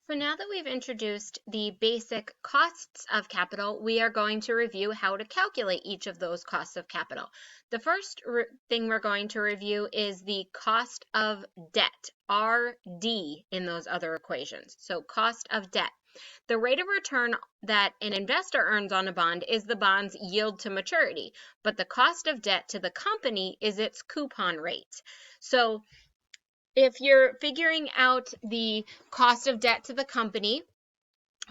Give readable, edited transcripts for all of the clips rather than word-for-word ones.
So now that we've introduced the basic costs of capital, we are going to review how to calculate each of those costs of capital. The first thing we're going to review is the cost of debt, RD, in those other equations. So cost of debt. The rate of return that an investor earns on a bond is the bond's yield to maturity, but the cost of debt to the company is its coupon rate. So if you're figuring out the cost of debt to the company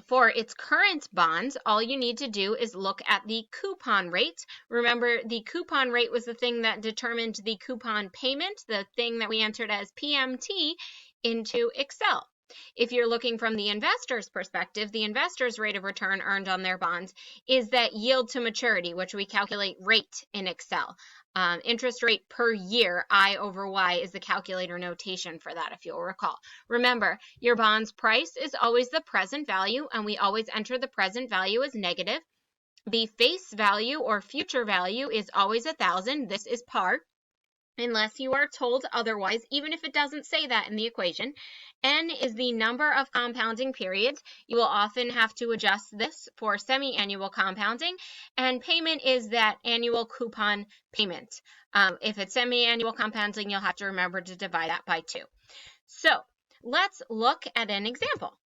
for its current bonds, all you need to do is look at the coupon rate. Remember, the coupon rate was the thing that determined the coupon payment, the thing that we entered as PMT into Excel. If you're looking from the investor's perspective, the investor's rate of return earned on their bonds is that yield to maturity, which we calculate rate in Excel. Interest rate per year, I over Y, is the calculator notation for that, if you'll recall. Remember, your bond's price is always the present value, and we always enter the present value as negative. The face value or future value is always 1,000. This is par, unless you are told otherwise, even if it doesn't say that in the equation. N is the number of compounding periods. You will often have to adjust this for semi-annual compounding, and payment is that annual coupon payment. If it's semi-annual compounding, you'll have to remember to divide that by 2. So let's look at an example.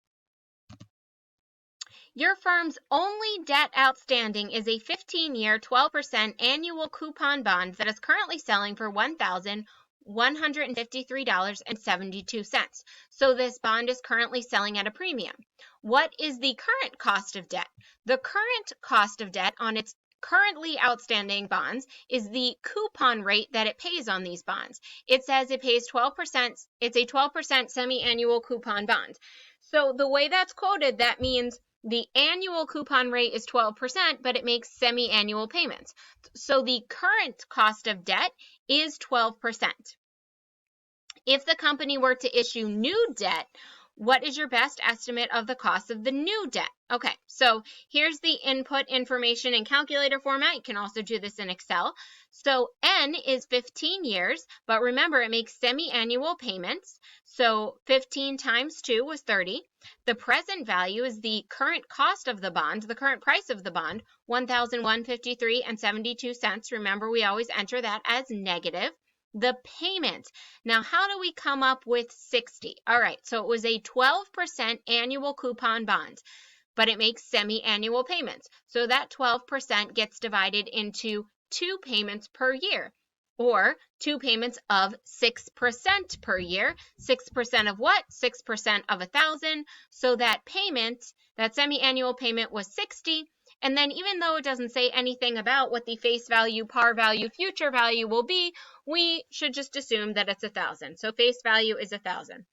Your firm's only debt outstanding is a 15-year, 12% annual coupon bond that is currently selling for $1,153.72. So this bond is currently selling at a premium. What is the current cost of debt? The current cost of debt on its currently outstanding bonds is the coupon rate that it pays on these bonds. It says it pays 12%. It's a 12% semi-annual coupon bond. So the way that's quoted, that means the annual coupon rate is 12%, but it makes semi-annual payments. So the current cost of debt is 12%. If the company were to issue new debt, what is your best estimate of the cost of the new debt? Okay, so here's the input information in calculator format. You can also do this in Excel. So N is 15 years, but remember it makes semi-annual payments. So 15 times 2 was 30. The present value is the current cost of the bond, the current price of the bond, $1,153.72. Remember, we always enter that as negative. The payment. Now, how do we come up with 60? All right, so it was a 12% annual coupon bond, but it makes semi-annual payments. So that 12% gets divided into 2 payments per year, or 2 payments of 6% per year. 6% of what? 6% of 1,000. So that payment, that semi-annual payment was 60. And then even though it doesn't say anything about what the face value, par value, future value will be, we should just assume that it's 1,000. So face value is 1,000.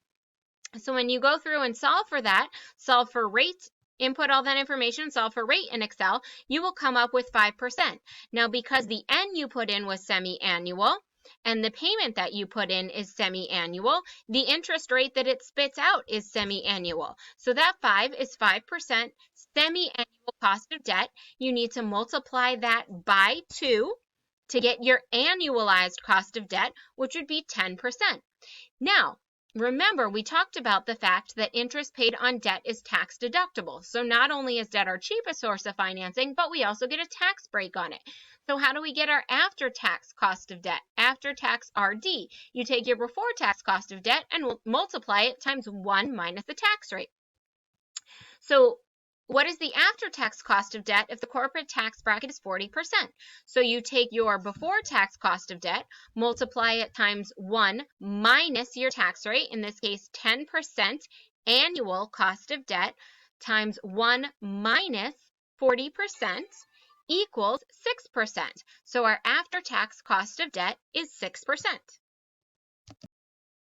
So when you go through and solve for that, solve for rate, input all that information, solve for rate in Excel, you will come up with 5%. Now, because the N you put in was semi-annual, and the payment that you put in is semi-annual, the interest rate that it spits out is semi-annual. So that 5 is 5% semi-annual cost of debt. You need to multiply that by 2 to get your annualized cost of debt, which would be 10%. Now, remember, we talked about the fact that interest paid on debt is tax deductible. So not only is debt our cheapest source of financing, but we also get a tax break on it. So how do we get our after-tax cost of debt? After-tax RD. You take your before-tax cost of debt and multiply it times 1 minus the tax rate. So what is the after-tax cost of debt if the corporate tax bracket is 40%? So you take your before-tax cost of debt, multiply it times 1 minus your tax rate, in this case 10% annual cost of debt, times 1 minus 40% equals 6%. So our after-tax cost of debt is 6%.